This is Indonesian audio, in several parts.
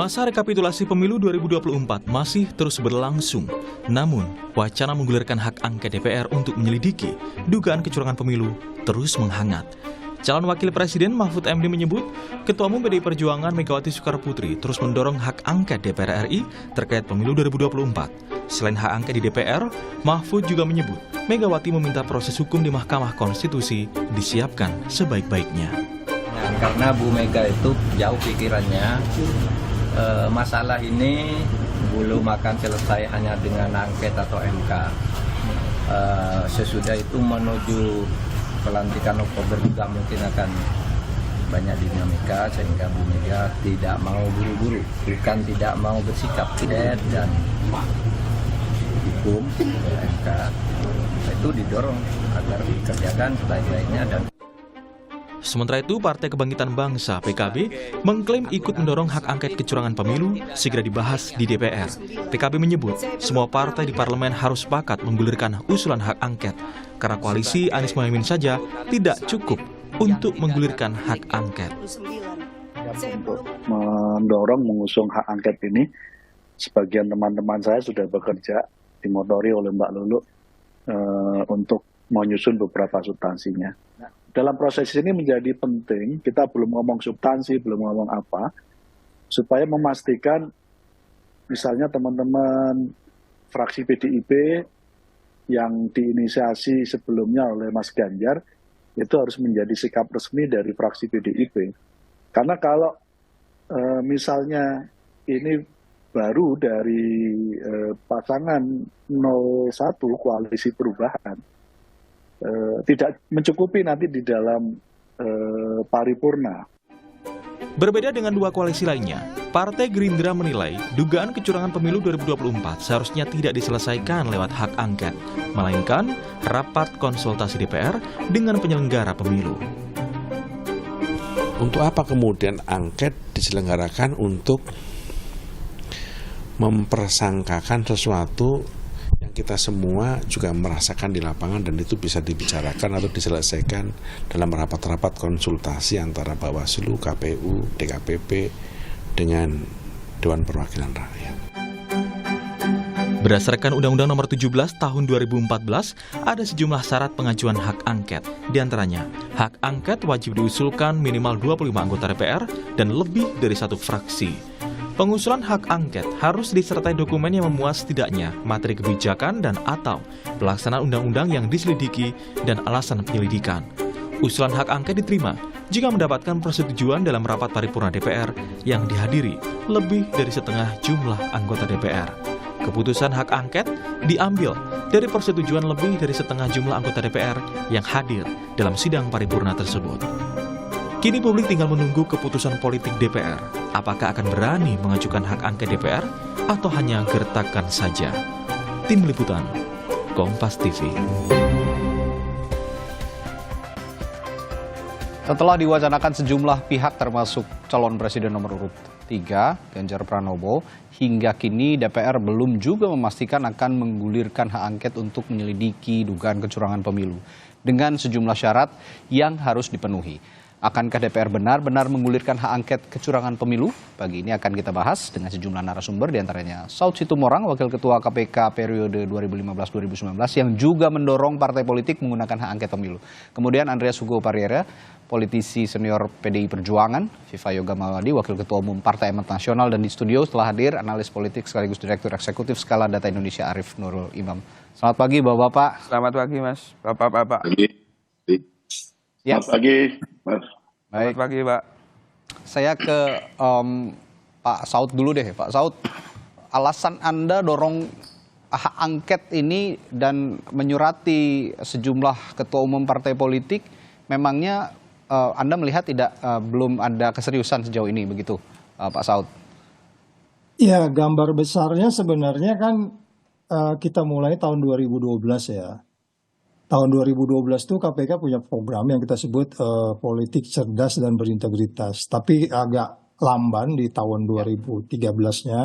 Masa rekapitulasi pemilu 2024 masih terus berlangsung. Namun, wacana menggulirkan hak angket DPR untuk menyelidiki dugaan kecurangan pemilu terus menghangat. Calon Wakil Presiden Mahfud MD menyebut, Ketua Umum PDI Perjuangan Megawati Soekarnoputri terus mendorong hak angket DPR RI terkait pemilu 2024. Selain hak angket di DPR, Mahfud juga menyebut Megawati meminta proses hukum di Mahkamah Konstitusi disiapkan sebaik-baiknya. Karena Bu Mega itu jauh pikirannya, masalah ini belum akan selesai hanya dengan angket atau MK. Sesudah itu menuju pelantikan Oktober juga mungkin akan banyak dinamika, sehingga Bu Mega tidak mau buru-buru, bukan tidak mau bersikap tidak, dan hukum MK itu didorong agar dikerjakan sebaik-baiknya. Dan sementara itu, Partai Kebangkitan Bangsa (PKB) mengklaim ikut mendorong hak angket kecurangan pemilu segera dibahas di DPR. PKB menyebut semua partai di parlemen harus sepakat menggulirkan usulan hak angket karena koalisi Anies Mohaimin saja tidak cukup untuk menggulirkan hak angket. Untuk mendorong mengusung hak angket ini, sebagian teman-teman saya sudah bekerja dimotori oleh Mbak Lulu untuk menyusun beberapa substansinya. Dalam proses ini menjadi penting, kita belum ngomong substansi, belum ngomong apa, supaya memastikan misalnya teman-teman fraksi PDIP yang diinisiasi sebelumnya oleh Mas Ganjar, itu harus menjadi sikap resmi dari fraksi PDIP. Karena kalau misalnya ini baru dari pasangan 01 Koalisi Perubahan, tidak mencukupi nanti di dalam paripurna. Berbeda dengan dua koalisi lainnya, Partai Gerindra menilai dugaan kecurangan pemilu 2024 seharusnya tidak diselesaikan lewat hak angket, melainkan rapat konsultasi DPR dengan penyelenggara pemilu. Untuk apa kemudian angket diselenggarakan untuk mempersangkakan sesuatu yang kita semua juga merasakan di lapangan, dan itu bisa dibicarakan atau diselesaikan dalam rapat-rapat konsultasi antara Bawaslu, KPU, DKPP dengan Dewan Perwakilan Rakyat. Berdasarkan Undang-Undang Nomor 17 Tahun 2014, ada sejumlah syarat pengajuan hak angket. Di antaranya, hak angket wajib diusulkan minimal 25 anggota DPR dan lebih dari satu fraksi. Pengusulan hak angket harus disertai dokumen yang memuat setidaknya materi kebijakan dan atau pelaksanaan undang-undang yang diselidiki dan alasan penyelidikan. Usulan hak angket diterima jika mendapatkan persetujuan dalam rapat paripurna DPR yang dihadiri lebih dari setengah jumlah anggota DPR. Keputusan hak angket diambil dari persetujuan lebih dari setengah jumlah anggota DPR yang hadir dalam sidang paripurna tersebut. Kini publik tinggal menunggu keputusan politik DPR. Apakah akan berani mengajukan hak angket DPR atau hanya gertakan saja? Tim Liputan, Kompas TV. Setelah diwacanakan sejumlah pihak termasuk calon presiden nomor urut 3, Ganjar Pranowo, hingga kini DPR belum juga memastikan akan menggulirkan hak angket untuk menyelidiki dugaan kecurangan pemilu dengan sejumlah syarat yang harus dipenuhi. Akankah DPR benar-benar menggulirkan hak angket kecurangan pemilu? Pagi ini akan kita bahas dengan sejumlah narasumber, diantaranya Saud Situmorang, Wakil Ketua KPK periode 2015-2019, yang juga mendorong partai politik menggunakan hak angket pemilu. Kemudian Andreas Hugo Pariera, politisi senior PDI Perjuangan, Viva Yoga Mawadi, Wakil Ketua Umum Partai Amanat Nasional, dan di studio setelah hadir analis politik sekaligus Direktur Eksekutif Skala Data Indonesia Arief Nurul Imam. Selamat pagi Bapak-Bapak. Selamat pagi Mas, Bapak-Bapak. Ya. Selamat pagi, Mas. Baik. Selamat pagi, Pak. Saya ke Pak Saud dulu deh, Pak Saud. Alasan Anda dorong hak angket ini dan menyurati sejumlah ketua umum partai politik, memangnya Anda melihat belum ada keseriusan sejauh ini, begitu, Pak Saud? Ya, gambar besarnya sebenarnya kan kita mulai tahun 2012 ya. Tahun 2012 itu KPK punya program yang kita sebut politik cerdas dan berintegritas. Tapi agak lamban di tahun 2013-nya,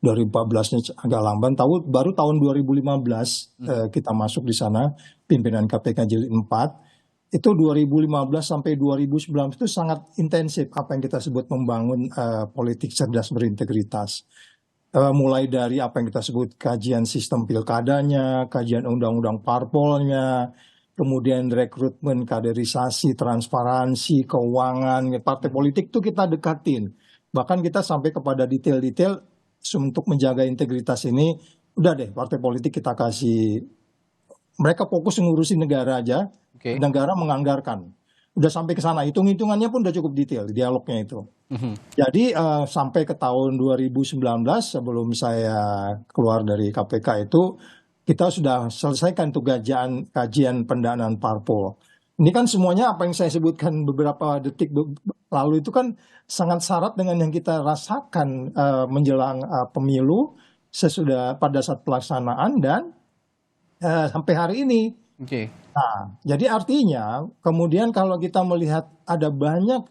2014-nya agak lamban. Baru tahun 2015 kita masuk di sana, pimpinan KPK jilid 4. itu 2015 sampai 2019 itu sangat intensif apa yang kita sebut membangun politik cerdas berintegritas. Mulai dari apa yang kita sebut kajian sistem pilkadanya, kajian undang-undang parpolnya, kemudian rekrutmen, kaderisasi, transparansi, keuangan, partai politik itu kita dekatin. Bahkan kita sampai kepada detail-detail untuk menjaga integritas ini, udah deh partai politik kita kasih, mereka fokus ngurusin negara aja, Oke. negara menganggarkan. Udah sampai ke sana, hitung-hitungannya pun udah cukup detail, dialognya itu. Jadi sampai ke tahun 2019 sebelum saya keluar dari KPK itu kita sudah selesaikan tuh kajian pendanaan parpol. Ini kan semuanya apa yang saya sebutkan beberapa detik lalu itu kan sangat syarat dengan yang kita rasakan menjelang pemilu sesudah pada saat pelaksanaan dan sampai hari ini. Oke. Nah, jadi artinya kemudian kalau kita melihat ada banyak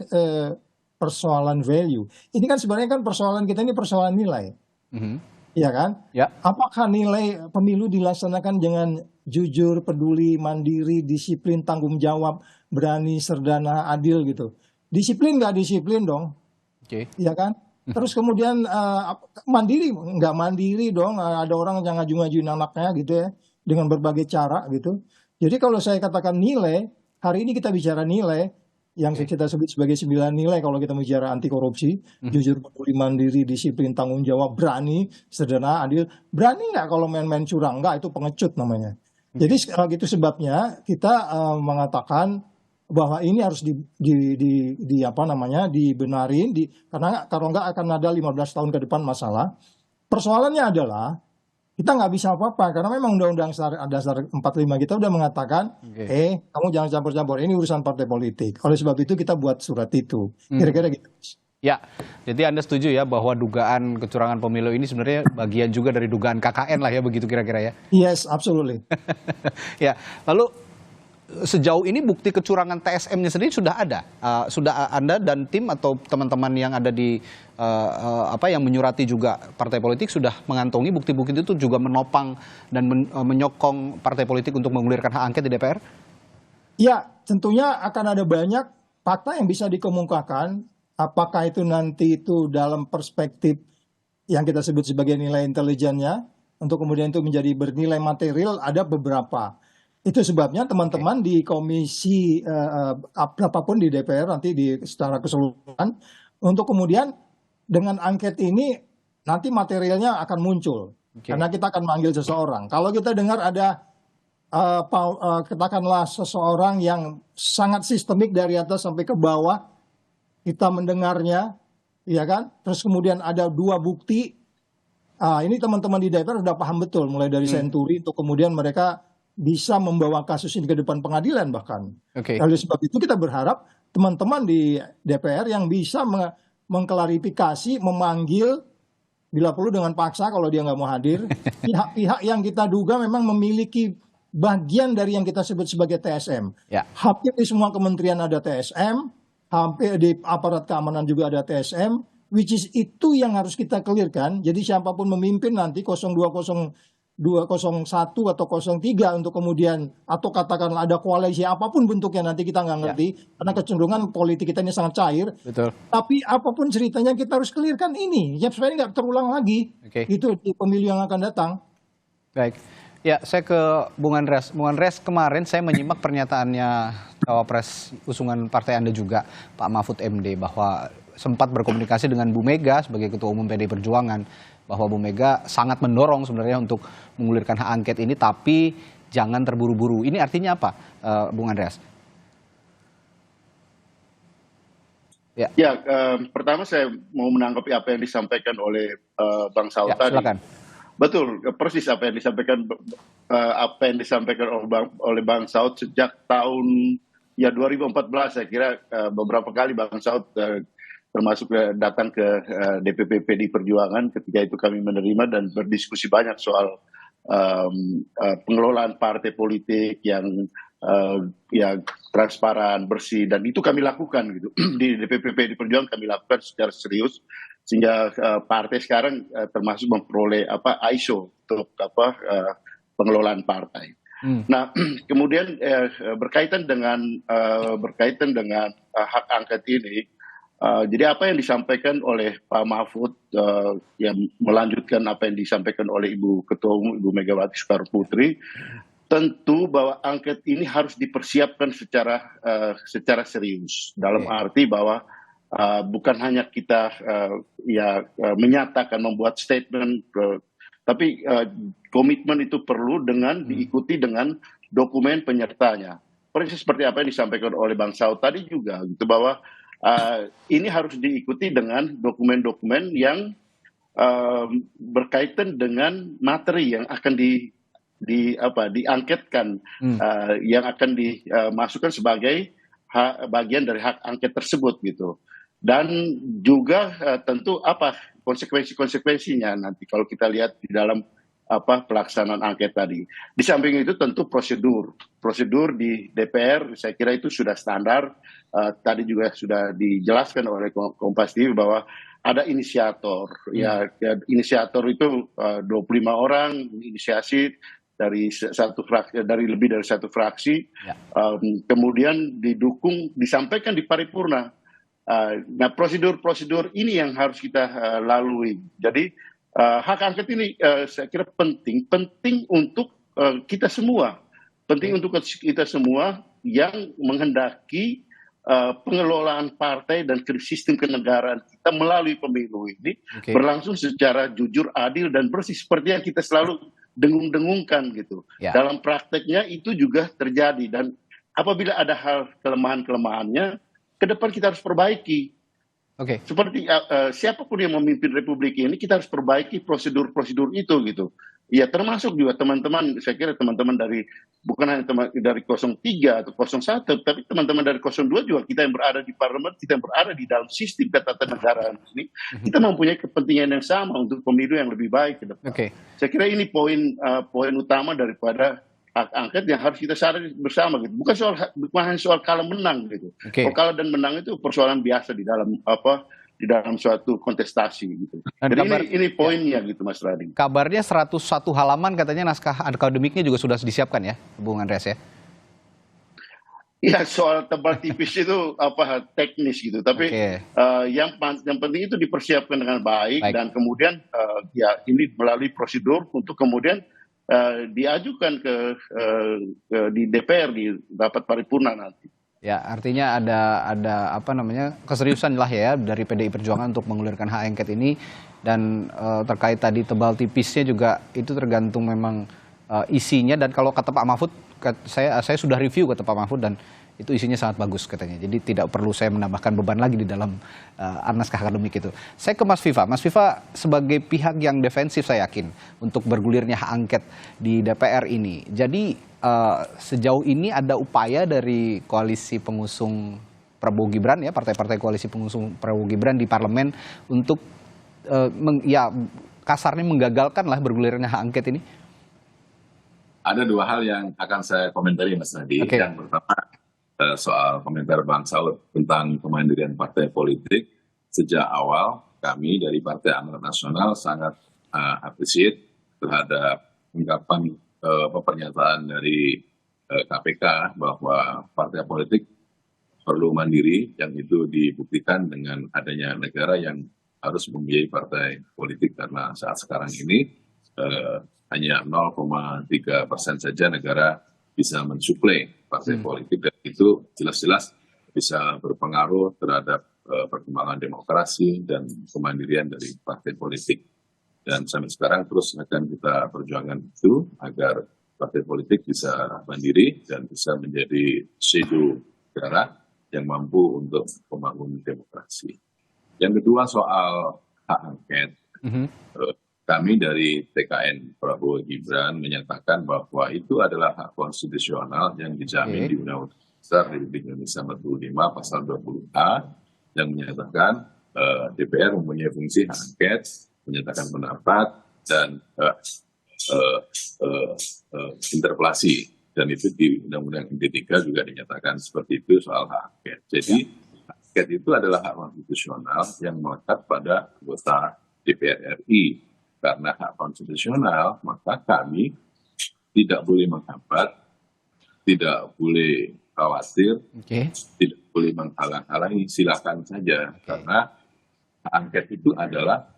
persoalan value. Ini kan sebenarnya kan persoalan kita ini persoalan nilai. Iya kan? Ya. Apakah nilai pemilu dilaksanakan dengan jujur, peduli, mandiri, disiplin, tanggung jawab, berani, serdana, adil gitu. Disiplin nggak disiplin dong. Oke. Iya kan? Terus kemudian mandiri, nggak mandiri dong. Ada orang yang ngaju-ngajuin anaknya gitu ya. Dengan berbagai cara gitu. Jadi kalau saya katakan nilai, hari ini kita bicara nilai, yang kita sebut sebagai 9 nilai kalau kita bicara anti korupsi, jujur, peduli, mandiri, disiplin, tanggung jawab, berani, sederhana, adil. Berani nggak kalau main-main curang? Nggak, itu pengecut namanya. Jadi itu sebabnya kita mengatakan bahwa ini harus dibenarin, karena kalau nggak akan ada 15 tahun ke depan masalah. Persoalannya adalah kita nggak bisa apa-apa karena memang Undang-Undang Dasar 45 kita udah mengatakan, kamu jangan campur-campur, ini urusan partai politik. Oleh sebab itu kita buat surat itu. Kira-kira gitu. Ya, jadi Anda setuju ya bahwa dugaan kecurangan pemilu ini sebenarnya bagian juga dari dugaan KKN lah ya, begitu kira-kira ya? Yes, absolutely. Ya, lalu sejauh ini bukti kecurangan TSM-nya sendiri sudah ada? Sudah Anda dan tim atau teman-teman yang ada di yang menyurati juga partai politik sudah mengantongi bukti-bukti itu juga menopang dan menyokong partai politik untuk menggulirkan hak angket di DPR? Ya, tentunya akan ada banyak fakta yang bisa dikemukakan. Apakah itu nanti itu dalam perspektif yang kita sebut sebagai nilai intelijennya, untuk kemudian itu menjadi bernilai material, ada beberapa. Itu sebabnya teman-teman di komisi apapun di DPR nanti secara keseluruhan, untuk kemudian dengan angket ini nanti materialnya akan muncul. Karena kita akan manggil seseorang. Kalau kita dengar ada katakanlah seseorang yang sangat sistemik dari atas sampai ke bawah, kita mendengarnya, ya kan? Terus kemudian ada 2 bukti. Ini teman-teman di DPR sudah paham betul, mulai dari senturi untuk kemudian mereka bisa membawa kasus ini ke depan pengadilan bahkan. Oleh sebab itu kita berharap teman-teman di DPR yang bisa mengklarifikasi, memanggil bila perlu dengan paksa kalau dia nggak mau hadir, pihak-pihak yang kita duga memang memiliki bagian dari yang kita sebut sebagai TSM. Ya. Hampir di semua kementerian ada TSM, hampir di aparat keamanan juga ada TSM, which is itu yang harus kita clearkan. Jadi siapapun memimpin nanti 0201 atau 03 untuk kemudian, atau katakanlah ada koalisi apapun bentuknya, nanti kita nggak ngerti, karena kecenderungan politik kita ini sangat cair. Betul. Tapi apapun ceritanya kita harus clearkan ini, ya supaya nggak terulang lagi. Itu di pemilu yang akan datang. Baik. Ya, saya ke Bung Andreas. Bung Andreas, kemarin saya menyimak pernyataannya cawapres usungan partai Anda juga, Pak Mahfud MD, bahwa sempat berkomunikasi dengan Bu Mega sebagai Ketua Umum PDI Perjuangan, bahwa Bu Mega sangat mendorong sebenarnya untuk menggulirkan hak angket ini, tapi jangan terburu-buru. Ini artinya apa, Bung Andreas? Ya, pertama saya mau menanggapi apa yang disampaikan oleh Bang Saud tadi. Silakan. Betul, persis apa yang disampaikan oleh Bang Saud sejak tahun 2014. Saya kira beberapa kali Bang Saud termasuk datang ke DPP PDI Perjuangan. Ketika itu kami menerima dan berdiskusi banyak soal pengelolaan partai politik yang transparan, bersih, dan itu kami lakukan gitu di DPP PDI Perjuangan, kami lakukan secara serius sehingga partai sekarang termasuk memperoleh ISO untuk pengelolaan partai. Nah, kemudian berkaitan dengan hak angket ini, jadi apa yang disampaikan oleh Pak Mahfud yang melanjutkan apa yang disampaikan oleh Ibu Ketua Umum Ibu Megawati Soekarno Putri, tentu bahwa angket ini harus dipersiapkan secara serius, dalam arti bahwa bukan hanya kita menyatakan membuat statement, tapi komitmen itu perlu dengan diikuti dengan dokumen penyertanya. Persis seperti apa yang disampaikan oleh Bang Saud tadi juga, gitu, bahwa ini harus diikuti dengan dokumen-dokumen yang berkaitan dengan materi yang akan diangketkan, yang akan dimasukkan sebagai bagian dari hak angket tersebut, gitu. Dan juga tentu apa konsekuensinya nanti kalau kita lihat di dalam pelaksanaan angket tadi. Di samping itu tentu prosedur di DPR saya kira itu sudah standar. Tadi juga sudah dijelaskan oleh Kompas TV bahwa ada inisiator. Ya, inisiator itu 25 orang inisiasi dari satu fraksi, dari lebih dari satu fraksi. Kemudian disampaikan di paripurna. Nah, prosedur ini yang harus kita lalui. Jadi hak angket ini saya kira penting untuk kita semua, yang menghendaki pengelolaan partai dan sistem kenegaraan kita melalui pemilu ini berlangsung secara jujur, adil dan bersih seperti yang kita selalu dengung-dengungkan, gitu. Dalam prakteknya itu juga terjadi, dan apabila ada hal kelemahan-kelemahannya, ke depan kita harus perbaiki. Seperti siapapun yang memimpin Republik ini, kita harus perbaiki prosedur-prosedur itu, gitu. Ya, termasuk juga teman-teman, saya kira teman-teman bukan hanya dari 03 atau 01, tapi teman-teman dari 02 juga, kita yang berada di parlemen, kita yang berada di dalam sistem ketatanegaraan ini, kita mempunyai kepentingan yang sama untuk pemilu yang lebih baik ke depan. Saya kira ini poin utama daripada hak angket yang harus kita sadari bersama, gitu. Bukan hanya soal kalah menang, gitu. Kalau kalah dan menang itu persoalan biasa di dalam suatu kontestasi, gitu. Jadi ini poinnya, gitu, Mas Rading. Kabarnya 101 halaman katanya naskah akademiknya juga sudah disiapkan ya, Bung Andreas ya? Ya, soal tebal tipis itu teknis, gitu. Tapi yang penting itu dipersiapkan dengan baik. Dan kemudian ya ini melalui prosedur untuk kemudian diajukan di DPR di rapat paripurna nanti. Ya, artinya ada keseriusan lah ya dari PDI Perjuangan untuk mengulirkan hak angket ini, dan terkait tadi tebal tipisnya juga itu tergantung memang isinya, dan kalau kata Pak Mahfud, saya sudah review kata Pak Mahfud dan itu isinya sangat bagus katanya. Jadi tidak perlu saya menambahkan beban lagi di dalam naskah akademik itu. Saya ke Mas Viva. Mas Viva sebagai pihak yang defensif saya yakin untuk bergulirnya hak angket di DPR ini. Jadi sejauh ini ada upaya dari koalisi pengusung Prabowo Gibran ya, partai-partai koalisi pengusung Prabowo Gibran di parlemen untuk kasarnya menggagalkan lah bergulirnya hak angket ini? Ada dua hal yang akan saya komentari, Mas Nadi. Yang pertama soal komentar Bang Saud tentang kemandirian partai politik. Sejak awal kami dari Partai Amanat Nasional sangat appreciate terhadap ungkapan pernyataan dari KPK bahwa partai politik perlu mandiri, yang itu dibuktikan dengan adanya negara yang harus membiayai partai politik, karena saat sekarang ini hanya 0,3% saja negara bisa mensuplai partai politik, dan itu jelas-jelas bisa berpengaruh terhadap perkembangan demokrasi dan kemandirian dari partai politik. Dan sampai sekarang terus akan kita perjuangkan itu agar partai politik bisa mandiri dan bisa menjadi shadow negara yang mampu untuk membangun demokrasi. Yang kedua soal hak angket. Kami dari TKN Prabowo Gibran menyatakan bahwa itu adalah hak konstitusional yang dijamin di Undang-Undang Dasar Republik Indonesia 45 pasal 20A yang menyatakan DPR mempunyai fungsi hak angket, menyatakan pendapat dan interpelasi, dan itu di Undang-Undang MD3 juga dinyatakan seperti itu soal hak angket. Jadi hak angket itu adalah hak konstitusional yang melekat pada anggota DPR RI. Karena hak konstitusional, maka kami tidak boleh menghambat, tidak boleh khawatir, tidak boleh menghalang-halangi, silakan saja. Karena hak angket itu adalah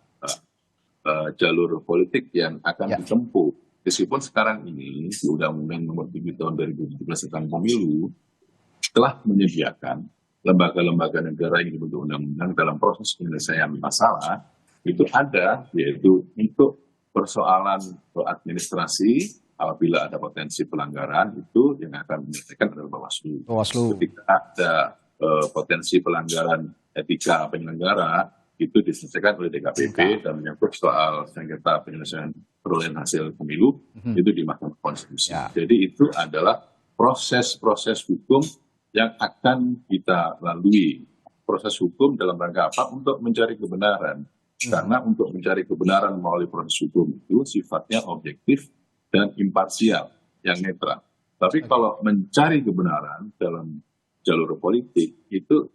jalur politik yang akan ditempuh. Meskipun sekarang ini di Undang-Undang Nomor 7 Tahun 2017 tentang Pemilu telah menyediakan lembaga-lembaga negara yang dibentuk undang-undang dalam proses penyelesaian masalah itu ada, yaitu untuk persoalan administrasi apabila ada potensi pelanggaran itu yang akan menyelesaikan adalah Bawaslu. Ketika ada potensi pelanggaran etika penyelenggara itu diselesaikan oleh DKPP dan menyangkut soal sengketa penyelesaian perolehan hasil pemilu itu di Mahkamah Konstitusi. Jadi itu adalah proses-proses hukum yang akan kita lalui. Proses hukum dalam rangka apa? Untuk mencari kebenaran. Karena untuk mencari kebenaran melalui proses hukum itu sifatnya objektif dan imparsial, yang netral. Tapi kalau mencari kebenaran dalam jalur politik itu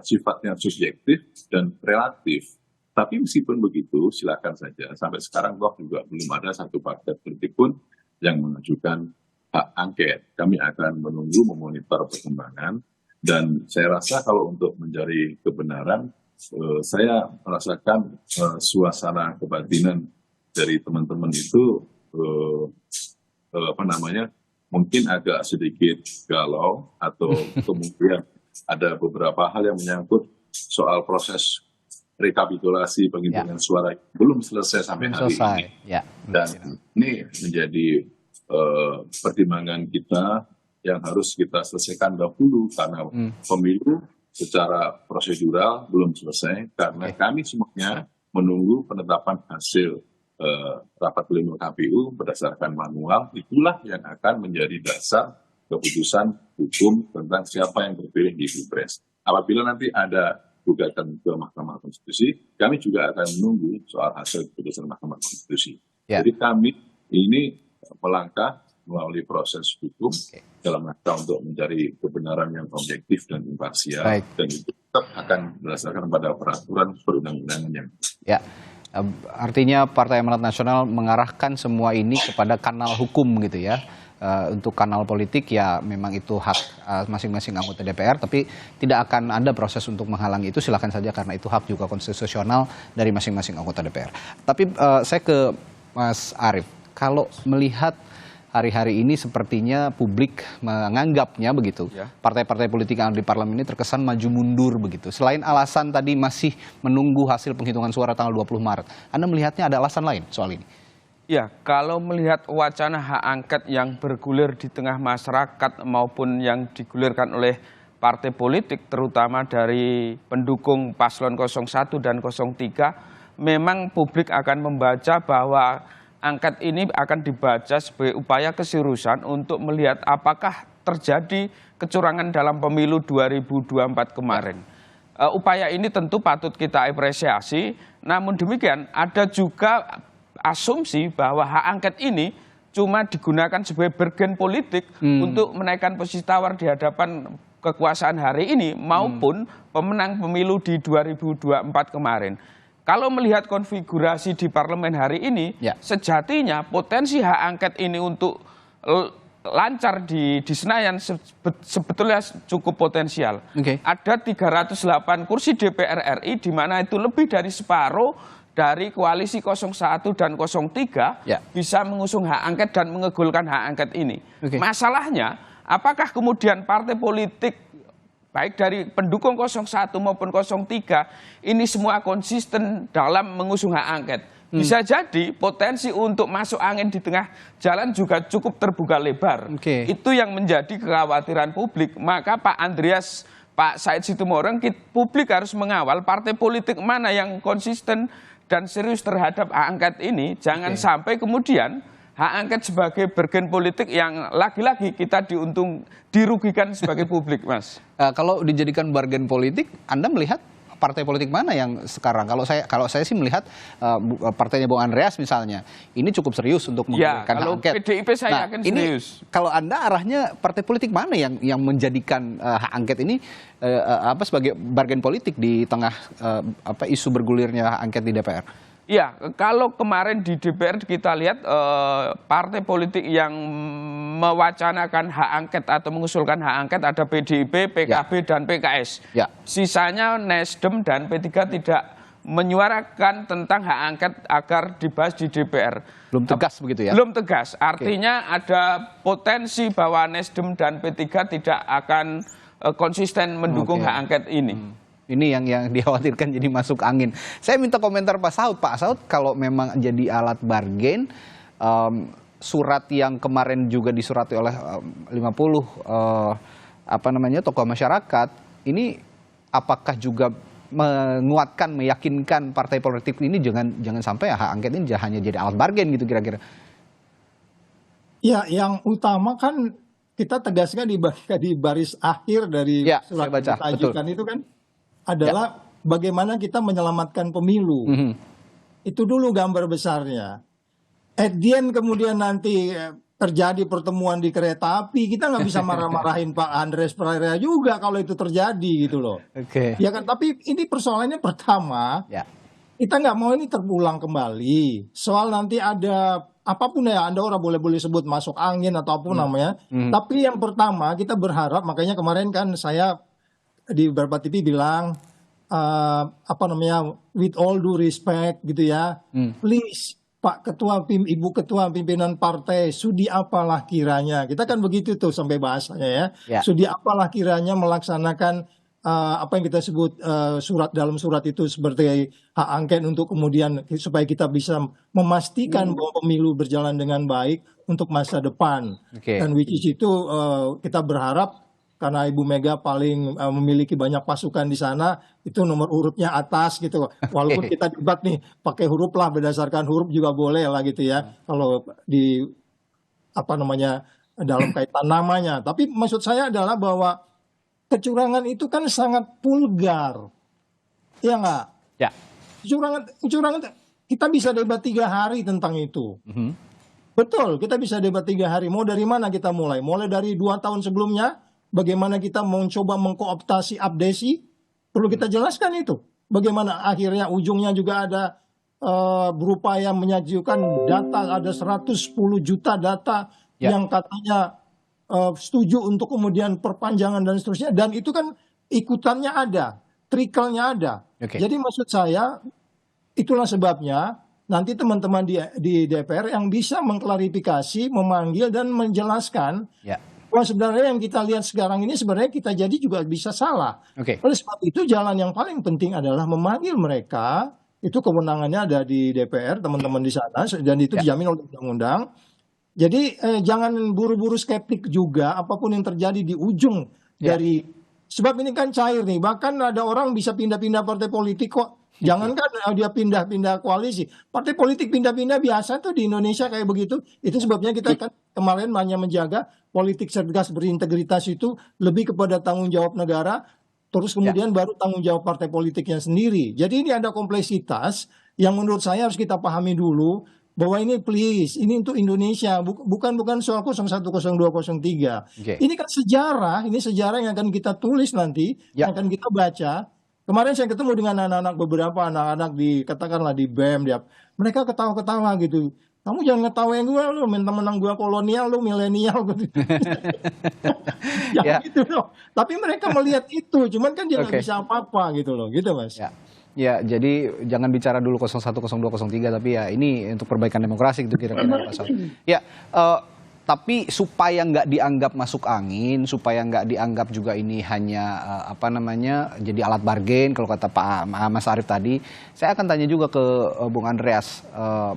sifatnya subjektif dan relatif. Tapi meskipun begitu, silakan saja. Sampai sekarang juga belum ada satu partai politik pun yang mengajukan hak angket. Kami akan menunggu memonitor perkembangan. Dan saya rasa kalau untuk mencari kebenaran, saya merasakan suasana kebatinan dari teman-teman itu mungkin agak sedikit galau atau kemudian ada beberapa hal yang menyangkut soal proses rekapitulasi penghitungan suara belum selesai sampai hari ini. Dan ini menjadi pertimbangan kita yang harus kita selesaikan dahulu karena pemilu secara prosedural belum selesai karena kami semuanya menunggu penetapan hasil rapat pleno KPU berdasarkan manual, itulah yang akan menjadi dasar keputusan hukum tentang siapa yang terpilih di Pilpres. Apabila nanti ada gugatan ke Mahkamah Konstitusi, kami juga akan menunggu soal hasil keputusan Mahkamah Konstitusi. Jadi kami ini melangkah melalui proses hukum dalam rangka untuk mencari kebenaran yang objektif dan imparsial, dan itu tetap akan berdasarkan pada peraturan perundang-undangan yang artinya Partai Amanat Nasional mengarahkan semua ini kepada kanal hukum gitu ya. Untuk kanal politik ya memang itu hak masing-masing anggota DPR, tapi tidak akan ada proses untuk menghalangi itu, silakan saja karena itu hak juga konstitusional dari masing-masing anggota DPR. Tapi saya ke Mas Arief, kalau melihat hari-hari ini sepertinya publik menganggapnya begitu. Partai-partai politik yang ada di parlemen ini terkesan maju mundur begitu. Selain alasan tadi masih menunggu hasil penghitungan suara tanggal 20 Maret. Anda melihatnya ada alasan lain soal ini? Ya, kalau melihat wacana hak angket yang bergulir di tengah masyarakat maupun yang digulirkan oleh partai politik, terutama dari pendukung paslon 01 dan 03, memang publik akan membaca bahwa angket ini akan dibaca sebagai upaya keseriusan untuk melihat apakah terjadi kecurangan dalam pemilu 2024 kemarin. Upaya ini tentu patut kita apresiasi, namun demikian ada juga asumsi bahwa hak angket ini cuma digunakan sebagai bergen politik untuk menaikkan posisi tawar di hadapan kekuasaan hari ini maupun pemenang pemilu di 2024 kemarin. Kalau melihat konfigurasi di parlemen hari ini, sejatinya potensi hak angket ini untuk lancar di Senayan sebetulnya cukup potensial. Ada 308 kursi DPR RI, di mana itu lebih dari separuh dari koalisi 01 dan 03 bisa mengusung hak angket dan mengegulkan hak angket ini. Masalahnya, apakah kemudian partai politik baik dari pendukung 01 maupun 03 ini semua konsisten dalam mengusung hak angket? Bisa jadi potensi untuk masuk angin di tengah jalan juga cukup terbuka lebar. Itu yang menjadi kekhawatiran publik. Maka Pak Andreas, Pak Said Situmorang, publik harus mengawal partai politik mana yang konsisten dan serius terhadap hak angket ini. Jangan sampai kemudian hak angket sebagai bergen politik yang lagi-lagi kita dirugikan sebagai publik, Mas. Kalau dijadikan bargain politik, Anda melihat partai politik mana yang sekarang? Kalau saya sih melihat partainya Bung Andreas misalnya, ini cukup serius untuk menggulirkan hak angket. PDIP saya yakin serius. Kalau Anda arahnya partai politik mana yang menjadikan hak angket ini sebagai bargain politik di tengah isu bergulirnya hak angket di DPR? Iya, kalau kemarin di DPR kita lihat partai politik yang mewacanakan hak angket atau mengusulkan hak angket ada PDIP, PKB, dan PKS. Ya. Sisanya Nasdem dan P3 tidak menyuarakan tentang hak angket agar dibahas di DPR. Belum tegas begitu ya? Belum tegas, artinya ada potensi bahwa Nasdem dan P3 tidak akan konsisten mendukung hak angket ini. Ini yang dikhawatirkan jadi masuk angin. Saya minta komentar Pak Saud. Pak Saud, kalau memang jadi alat bargain, surat yang kemarin juga disurati oleh 50 tokoh masyarakat, ini apakah juga menguatkan, meyakinkan partai politik ini jangan sampai hak angket ini hanya jadi alat bargain gitu kira-kira? Ya, yang utama kan kita tegaskan di baris akhir dari surat yang kita ajukan itu kan adalah bagaimana kita menyelamatkan pemilu. Itu dulu gambar besarnya. At the end kemudian nanti terjadi pertemuan di kereta api, kita nggak bisa marah-marahin Pak Andreas Pereira juga kalau itu terjadi gitu loh. Ya kan, tapi ini persoalannya pertama, kita nggak mau ini terulang kembali. Soal nanti ada apapun ya, Anda orang boleh sebut masuk angin atau apapun namanya. Tapi yang pertama kita berharap, makanya kemarin kan saya di beberapa TV bilang with all due respect gitu ya, please Pak Ketua Ibu Ketua Pimpinan Partai, sudi apalah kiranya, kita kan begitu tuh sampai bahasanya ya, sudi apalah kiranya melaksanakan apa yang kita sebut dalam surat itu seperti hak angket untuk kemudian supaya kita bisa memastikan bahwa pemilu berjalan dengan baik untuk masa depan. Dan which is itu kita berharap karena Ibu Mega paling memiliki banyak pasukan di sana, itu nomor urutnya atas gitu. Walaupun kita debat nih pakai huruf lah, berdasarkan huruf juga boleh lah gitu ya. Kalau di dalam kaitan namanya. Tapi maksud saya adalah bahwa kecurangan itu kan sangat vulgar. Iya nggak? Ya. Kecurangan kita bisa debat 3 hari tentang itu. Betul, kita bisa debat 3 hari. Mau dari mana kita mulai? Mulai dari 2 tahun sebelumnya, bagaimana kita mencoba mengkooptasi abdesi, perlu kita jelaskan itu. Bagaimana akhirnya ujungnya juga ada berupaya menyajikan data, ada 110 juta data yang katanya setuju untuk kemudian perpanjangan dan seterusnya. Dan itu kan ikutannya ada, trickle-nya ada. Jadi maksud saya, itulah sebabnya nanti teman-teman di DPR yang bisa mengklarifikasi, memanggil dan menjelaskan bahwa sebenarnya yang kita lihat sekarang ini sebenarnya kita jadi juga bisa salah. Oleh sebab itu jalan yang paling penting adalah memanggil mereka, itu kewenangannya ada di DPR, teman-teman di sana, dan itu dijamin oleh undang-undang. Jadi jangan buru-buru skeptik juga apapun yang terjadi di ujung dari, sebab ini kan cair nih, bahkan ada orang bisa pindah-pindah partai politik kok. Jangankan dia pindah-pindah koalisi, partai politik pindah-pindah biasa tuh di Indonesia kayak begitu. Itu sebabnya kita kan kemarin hanya menjaga politik cerdas berintegritas itu lebih kepada tanggung jawab negara, terus kemudian baru tanggung jawab partai politiknya sendiri. Jadi ini ada kompleksitas yang menurut saya harus kita pahami dulu, bahwa ini please, ini untuk Indonesia, bukan soal 01, 02, 03. Ini kan sejarah, ini sejarah yang akan kita tulis nanti, yang akan kita baca. Kemarin saya ketemu dengan beberapa anak-anak katakanlah di BEM, mereka ketawa-ketawa gitu. Kamu jangan ngetawain gue, lu menang gue kolonial, lu milenial gitu. Gitu loh. Tapi mereka melihat itu, cuman kan dia nggak bisa apa-apa gitu loh, gitu Mas. Ya, jadi jangan bicara dulu 01, 02, 03, tapi ya ini untuk perbaikan demokrasi gitu kira-kira Pak Saud. Ya, tapi supaya nggak dianggap masuk angin, supaya nggak dianggap juga ini hanya jadi alat bargain kalau kata Pak Mas Arief tadi, saya akan tanya juga ke Bung Andreas,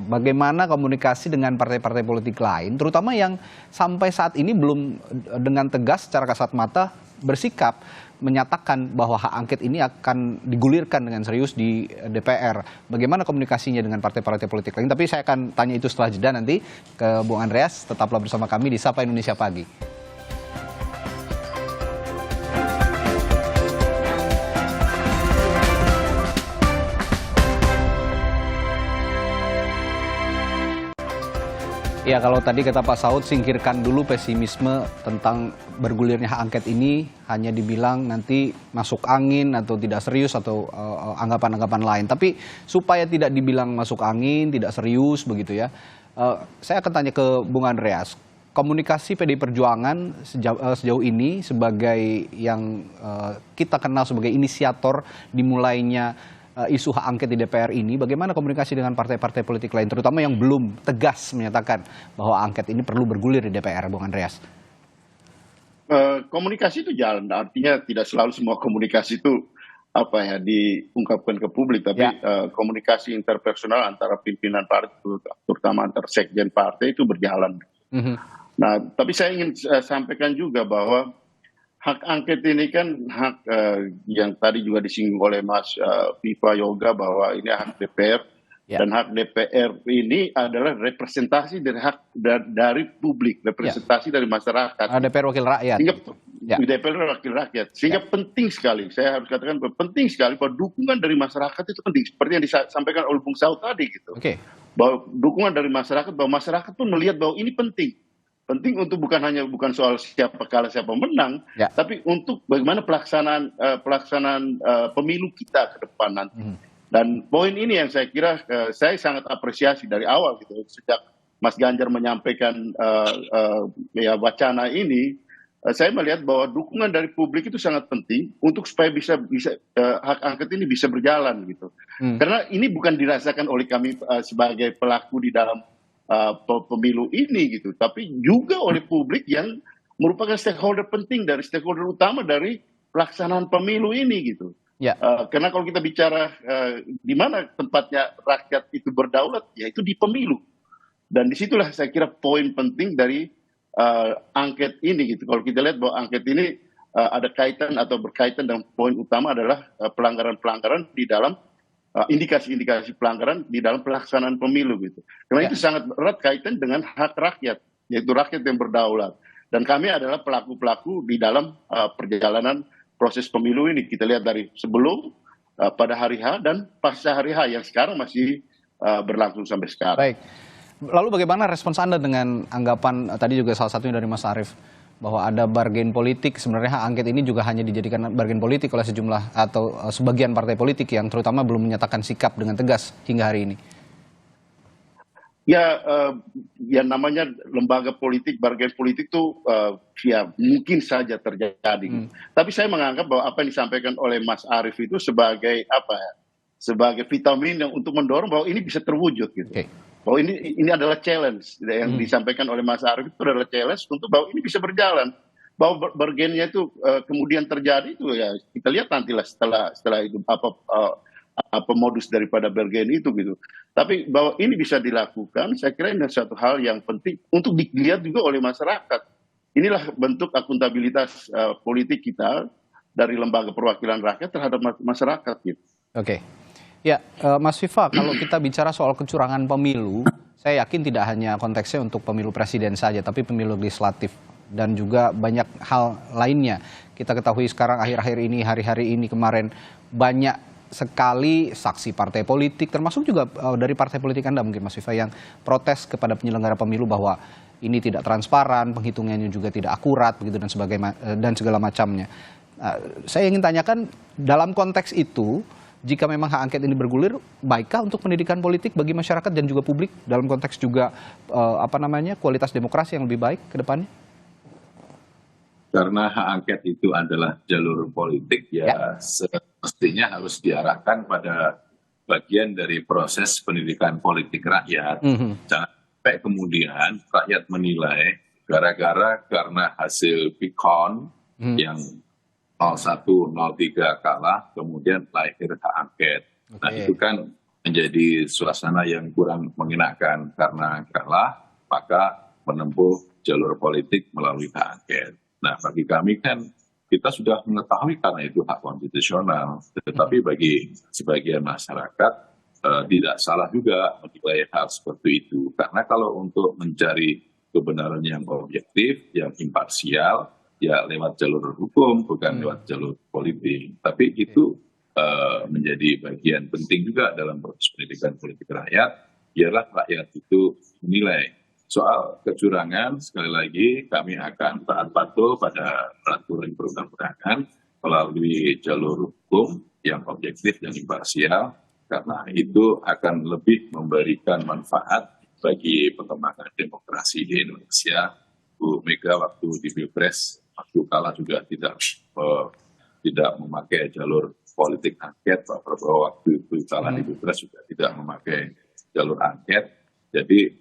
bagaimana komunikasi dengan partai-partai politik lain, terutama yang sampai saat ini belum dengan tegas secara kasat mata bersikap menyatakan bahwa hak angket ini akan digulirkan dengan serius di DPR. Bagaimana komunikasinya dengan partai-partai politik lain? Tapi saya akan tanya itu setelah jeda nanti ke Bung Andreas. Tetaplah bersama kami di Sapa Indonesia Pagi. Ya, kalau tadi kata Pak Saud, singkirkan dulu pesimisme tentang bergulirnya hak angket ini, hanya dibilang nanti masuk angin atau tidak serius atau anggapan-anggapan lain. Tapi supaya tidak dibilang masuk angin, tidak serius begitu ya, saya akan tanya ke Bung Andreas, komunikasi PDI Perjuangan sejauh ini sebagai yang kita kenal sebagai inisiator dimulainya isu hak angket di DPR ini, bagaimana komunikasi dengan partai-partai politik lain, terutama yang belum tegas menyatakan bahwa angket ini perlu bergulir di DPR, Bung Andreas? Komunikasi itu jalan, artinya tidak selalu semua komunikasi itu diungkapkan ke publik, tapi komunikasi interpersonal antara pimpinan partai, terutama antar sekjen partai itu berjalan. Nah, tapi saya ingin sampaikan juga bahwa hak angket ini kan hak yang tadi juga disinggung oleh Mas Viva Yoga, bahwa ini hak DPR, dan hak DPR ini adalah representasi dari hak dari publik, representasi dari masyarakat. DPR wakil rakyat. Sehingga DPR wakil rakyat. Sehingga penting sekali, saya harus katakan penting sekali bahwa dukungan dari masyarakat itu penting, seperti yang disampaikan oleh Bung Saud tadi gitu. Bahwa dukungan dari masyarakat, bahwa masyarakat pun melihat bahwa ini penting. Penting untuk bukan soal siapa kalah siapa menang, tapi untuk bagaimana pelaksanaan pemilu kita ke depan nanti. Dan poin ini yang saya kira saya sangat apresiasi dari awal gitu, sejak Mas Ganjar menyampaikan wacana ini, saya melihat bahwa dukungan dari publik itu sangat penting untuk supaya bisa hak angket ini bisa berjalan gitu. Karena ini bukan dirasakan oleh kami sebagai pelaku di dalam pemilu ini gitu, tapi juga oleh publik yang merupakan stakeholder penting, dari stakeholder utama dari pelaksanaan pemilu ini gitu. Karena kalau kita bicara di mana tempatnya rakyat itu berdaulat, yaitu di pemilu. Dan disitulah saya kira poin penting dari angket ini gitu. Kalau kita lihat bahwa angket ini ada kaitan atau berkaitan dengan poin utama adalah pelanggaran-pelanggaran di dalam indikasi-indikasi pelanggaran di dalam pelaksanaan pemilu gitu. Karena itu sangat erat kaitan dengan hak rakyat, yaitu rakyat yang berdaulat. Dan kami adalah pelaku-pelaku di dalam perjalanan proses pemilu ini. Kita lihat dari sebelum, pada hari H, dan pasca hari H yang sekarang masih berlangsung sampai sekarang. Baik. Lalu bagaimana respons Anda dengan anggapan tadi juga salah satunya dari Mas Arief, bahwa ada bargain politik, sebenarnya hak angket ini juga hanya dijadikan bargain politik oleh sejumlah atau sebagian partai politik yang terutama belum menyatakan sikap dengan tegas hingga hari ini? Ya namanya lembaga politik, bargain politik itu mungkin saja terjadi. Tapi saya menganggap bahwa apa yang disampaikan oleh Mas Arief itu sebagai sebagai vitamin yang untuk mendorong bahwa ini bisa terwujud gitu. Bahwa ini adalah challenge yang disampaikan oleh Mas Arief, itu adalah challenge untuk bahwa ini bisa berjalan. Bahwa bargainnya itu kemudian terjadi itu ya kita lihat nantilah setelah itu apa modus daripada bargain itu gitu. Tapi bahwa ini bisa dilakukan, saya kira ini satu hal yang penting untuk dilihat juga oleh masyarakat. Inilah bentuk akuntabilitas politik kita dari lembaga perwakilan rakyat terhadap masyarakat gitu. Ya, Mas Viva, kalau kita bicara soal kecurangan pemilu, saya yakin tidak hanya konteksnya untuk pemilu presiden saja, tapi pemilu legislatif dan juga banyak hal lainnya. Kita ketahui sekarang akhir-akhir ini, hari-hari ini kemarin banyak sekali saksi partai politik, termasuk juga dari partai politik Anda mungkin Mas Viva, yang protes kepada penyelenggara pemilu bahwa ini tidak transparan, penghitungannya juga tidak akurat, begitu dan segala macamnya. Saya ingin tanyakan dalam konteks itu, jika memang hak angket ini bergulir, baikkah untuk pendidikan politik bagi masyarakat dan juga publik dalam konteks juga kualitas demokrasi yang lebih baik ke depannya? Karena hak angket itu adalah jalur politik, semestinya harus diarahkan pada bagian dari proses pendidikan politik rakyat. Jangan sampai kemudian rakyat menilai karena hasil Pikon yang 01, 03 kalah, kemudian lahir hak angket. Nah itu kan menjadi suasana yang kurang mengenakan, karena kalah maka menempuh jalur politik melalui hak angket. Nah bagi kami kan kita sudah mengetahui karena itu hak konstitusional, tetapi bagi sebagian masyarakat tidak salah juga menilai hal seperti itu. Karena kalau untuk mencari kebenaran yang objektif, yang imparsial, ya lewat jalur hukum, bukan lewat jalur politik. Tapi itu menjadi bagian penting juga dalam proses pendidikan politik rakyat, biarlah rakyat itu menilai soal kecurangan, sekali lagi kami akan taat patuh pada peraturan perundang-undangan melalui jalur hukum yang objektif dan imparsial, karena itu akan lebih memberikan manfaat bagi perkembangan demokrasi di Indonesia. Bu Mega waktu di Pilpres, waktu kalah juga tidak memakai jalur politik angket. Pak Prabowo waktu itu kalah di Pilpres juga tidak memakai jalur angket. Jadi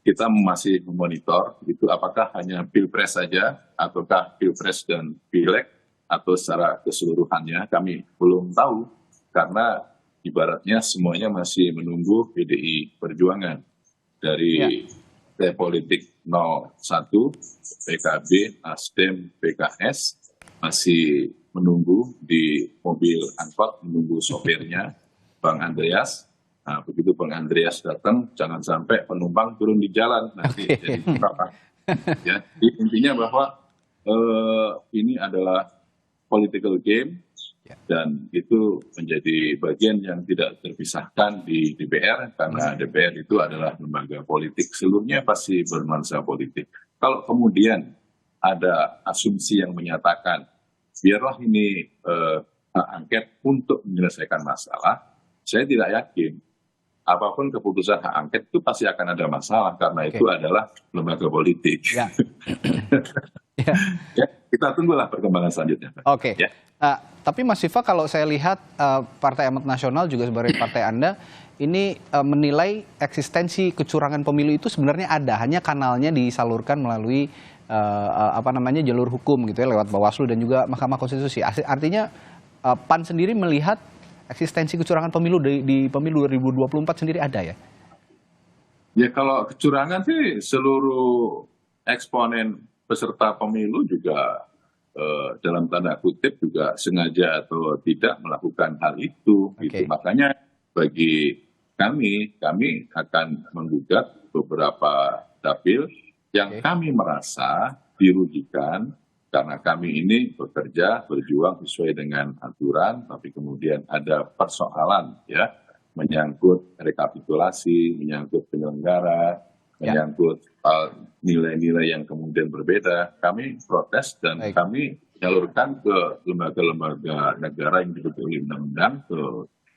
kita masih memonitor itu apakah hanya Pilpres saja ataukah Pilpres dan Pileg atau secara keseluruhannya, kami belum tahu karena ibaratnya semuanya masih menunggu PDI Perjuangan dari politik 01, PKB, Nasdem, PKS masih menunggu di mobil angkot, menunggu sopirnya Bang Andreas. Nah, begitu Bang Andreas datang, jangan sampai penumpang turun di jalan nanti jadi apa? Ya, intinya bahwa ini adalah political game dan itu menjadi bagian yang tidak terpisahkan di DPR karena DPR itu adalah lembaga politik, seluruhnya pasti bernuansa politik. Kalau kemudian ada asumsi yang menyatakan biarlah ini hak angket untuk menyelesaikan masalah, saya tidak yakin. Apapun keputusan hak angket itu pasti akan ada masalah karena itu adalah lembaga politik. Ya, kita tunggulah perkembangan selanjutnya. Oke. Tapi Mas Viva, kalau saya lihat Partai Amanat Nasional juga sebagai partai Anda ini menilai eksistensi kecurangan pemilu itu sebenarnya ada, hanya kanalnya disalurkan melalui jalur hukum gitu ya, lewat Bawaslu dan juga Mahkamah Konstitusi. Artinya PAN sendiri melihat eksistensi kecurangan pemilu di pemilu 2024 sendiri ada ya? Ya kalau kecurangan sih seluruh eksponen peserta pemilu juga dalam tanda kutip juga sengaja atau tidak melakukan hal itu. Gitu. Makanya bagi kami akan menggugat beberapa dapil yang kami merasa dirugikan karena kami ini bekerja, berjuang sesuai dengan aturan, tapi kemudian ada persoalan ya, menyangkut rekapitulasi, menyangkut penyelenggara, menyangkut nilai-nilai yang kemudian berbeda. Kami protes dan kami nyalurkan ke lembaga-lembaga negara yang dibentuk oleh undang-undang, ke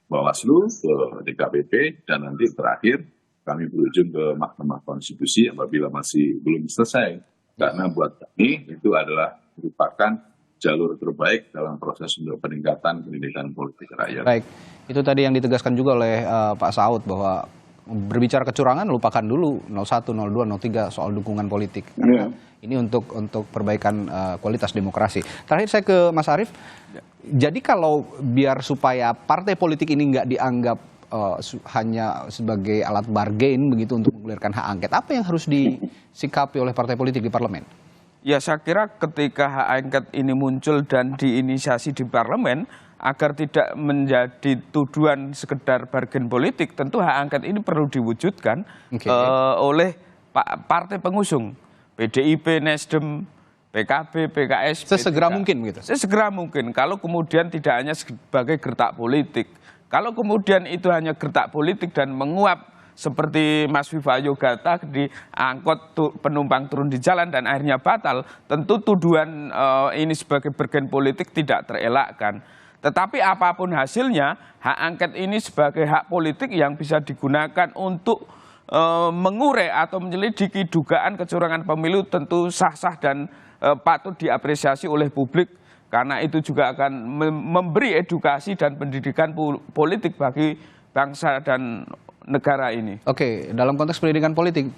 Bawaslu, ke DKPP, dan nanti terakhir kami berujung ke Mahkamah Konstitusi apabila masih belum selesai. Karena buat kami itu adalah merupakan jalur terbaik dalam proses untuk peningkatan pendidikan politik rakyat. Baik, itu tadi yang ditegaskan juga oleh Pak Saud bahwa berbicara kecurangan lupakan dulu 01, 02, 03 soal dukungan politik. Karena ini untuk perbaikan kualitas demokrasi. Terakhir saya ke Mas Arief. Jadi kalau biar supaya partai politik ini nggak dianggap hanya sebagai alat bargain begitu untuk menggulirkan hak angket, apa yang harus disikapi oleh partai politik di parlemen? Ya saya kira ketika hak angket ini muncul dan diinisiasi di parlemen, agar tidak menjadi tuduhan sekedar bargain politik, tentu hak angket ini perlu diwujudkan oleh partai pengusung, PDIP, Nasdem, PKB, PKS. Sesegera mungkin gitu? Sesegera mungkin, kalau kemudian tidak hanya sebagai gertak politik. Kalau kemudian itu hanya gertak politik dan menguap seperti Mas Viva Yogata diangkut penumpang turun di jalan dan akhirnya batal, tentu tuduhan ini sebagai bargain politik tidak terelakkan. Tetapi apapun hasilnya, hak angket ini sebagai hak politik yang bisa digunakan untuk mengurai atau menyelidiki dugaan kecurangan pemilu tentu sah-sah dan patut diapresiasi oleh publik. Karena itu juga akan memberi edukasi dan pendidikan politik bagi bangsa dan negara ini. Oke, dalam konteks pendidikan politik,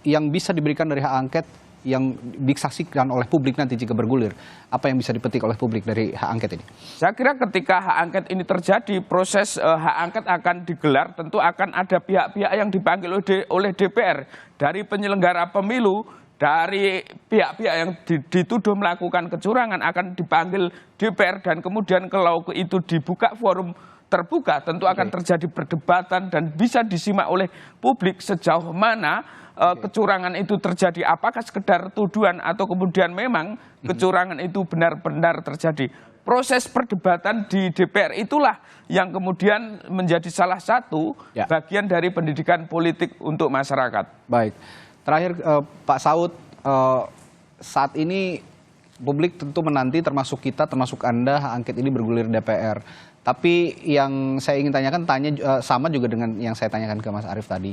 yang bisa diberikan dari hak angket yang disaksikan oleh publik nanti jika bergulir, apa yang bisa dipetik oleh publik dari hak angket ini? Saya kira ketika hak angket ini terjadi, proses hak angket akan digelar, tentu akan ada pihak-pihak yang dipanggil oleh DPR, dari penyelenggara pemilu, dari pihak-pihak yang dituduh melakukan kecurangan akan dipanggil DPR, dan kemudian kalau itu dibuka forum terbuka, tentu akan terjadi perdebatan dan bisa disimak oleh publik sejauh mana kecurangan itu terjadi, apakah sekedar tuduhan atau kemudian memang kecurangan itu benar-benar terjadi. Proses perdebatan di DPR itulah yang kemudian menjadi salah satu bagian dari pendidikan politik untuk masyarakat. Baik, terakhir Pak Saud, saat ini publik tentu menanti, termasuk kita, termasuk Anda, hak angket ini bergulir DPR. Tapi yang saya ingin tanyakan sama juga dengan yang saya tanyakan ke Mas Arief tadi.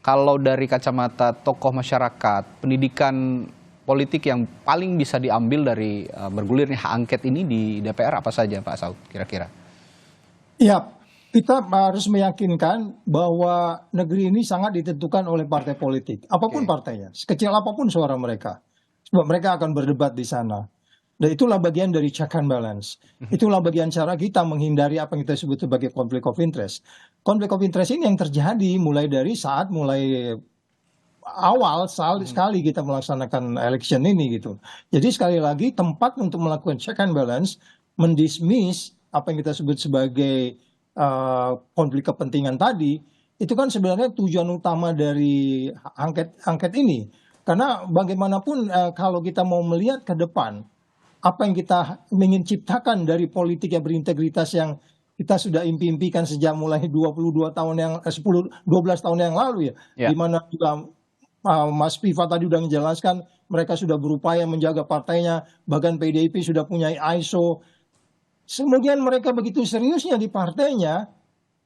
Kalau dari kacamata tokoh masyarakat, pendidikan politik yang paling bisa diambil dari bergulirnya hak angket ini di DPR apa saja, Pak Saud, kira-kira? Ya, kita harus meyakinkan bahwa negeri ini sangat ditentukan oleh partai politik, apapun partainya, sekecil apapun suara mereka. Sebab mereka akan berdebat di sana. Dan itulah bagian dari check and balance. Itulah bagian cara kita menghindari apa yang kita sebut sebagai conflict of interest. Conflict of interest ini yang terjadi mulai awal sekali kita melaksanakan election ini gitu. Jadi sekali lagi tempat untuk melakukan check and balance, mendismiss apa yang kita sebut sebagai konflik kepentingan tadi, itu kan sebenarnya tujuan utama dari angket ini. Karena bagaimanapun kalau kita mau melihat ke depan, apa yang kita ingin ciptakan dari politik yang berintegritas yang kita sudah impi-impikan sejak mulai 12 tahun yang lalu ya. Di mana juga Mas Viva tadi sudah menjelaskan mereka sudah berupaya menjaga partainya, bahkan PDIP sudah punya ISO. Kemudian mereka begitu seriusnya di partainya,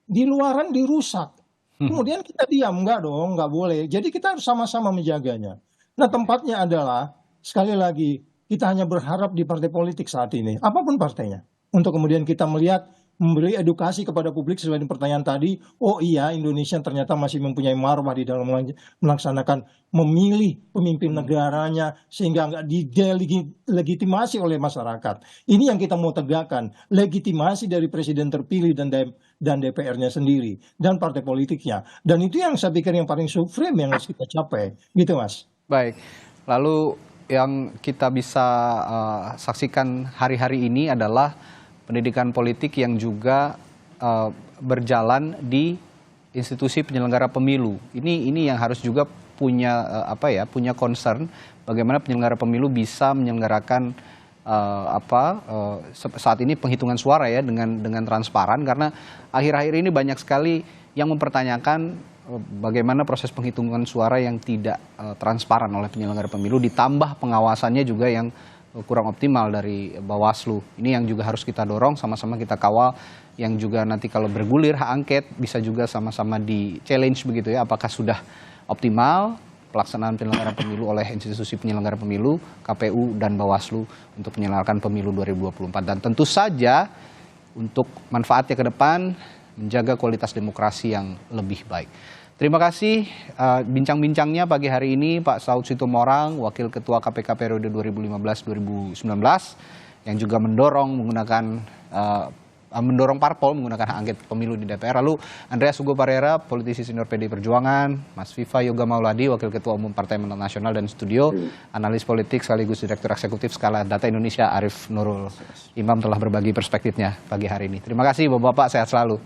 di luaran dirusak. Kemudian kita diam, enggak dong, enggak boleh. Jadi kita harus sama-sama menjaganya. Nah tempatnya adalah, sekali lagi, kita hanya berharap di partai politik saat ini, apapun partainya. Untuk kemudian kita melihat, memberi edukasi kepada publik sesuai dengan pertanyaan tadi, oh iya Indonesia ternyata masih mempunyai marwah di dalam melaksanakan memilih pemimpin negaranya sehingga nggak didelegitimasi oleh masyarakat. Ini yang kita mau tegakkan, legitimasi dari presiden terpilih dan DPR-nya sendiri dan partai politiknya. Dan itu yang saya pikir yang paling supreme yang harus kita capai, gitu Mas. Baik, lalu yang kita bisa saksikan hari-hari ini adalah pendidikan politik yang juga berjalan di institusi penyelenggara pemilu. Ini yang harus juga punya punya concern bagaimana penyelenggara pemilu bisa menyelenggarakan saat ini penghitungan suara ya dengan transparan, karena akhir-akhir ini banyak sekali yang mempertanyakan bagaimana proses penghitungan suara yang tidak transparan oleh penyelenggara pemilu, ditambah pengawasannya juga yang kurang optimal dari Bawaslu. Ini yang juga harus kita dorong, sama-sama kita kawal, yang juga nanti kalau bergulir hak angket bisa juga sama-sama di challenge begitu ya, apakah sudah optimal pelaksanaan penyelenggara pemilu oleh institusi penyelenggara pemilu, KPU dan Bawaslu untuk menyelenggarakan pemilu 2024. Dan tentu saja untuk manfaatnya ke depan, menjaga kualitas demokrasi yang lebih baik. Terima kasih bincang-bincangnya pagi hari ini Pak Saud Situmorang, Wakil Ketua KPK periode 2015-2019, yang juga mendorong parpol menggunakan hak angket pemilu di DPR. Lalu Andreas Hugo Parera, politisi senior PDI Perjuangan, Mas Viva Yoga Mauladi, Wakil Ketua Umum Partai Amanat Nasional, dan studio analis politik sekaligus Direktur Eksekutif Skala Data Indonesia Arief Nurul Imam telah berbagi perspektifnya pagi hari ini. Terima kasih Bapak-Bapak, sehat selalu.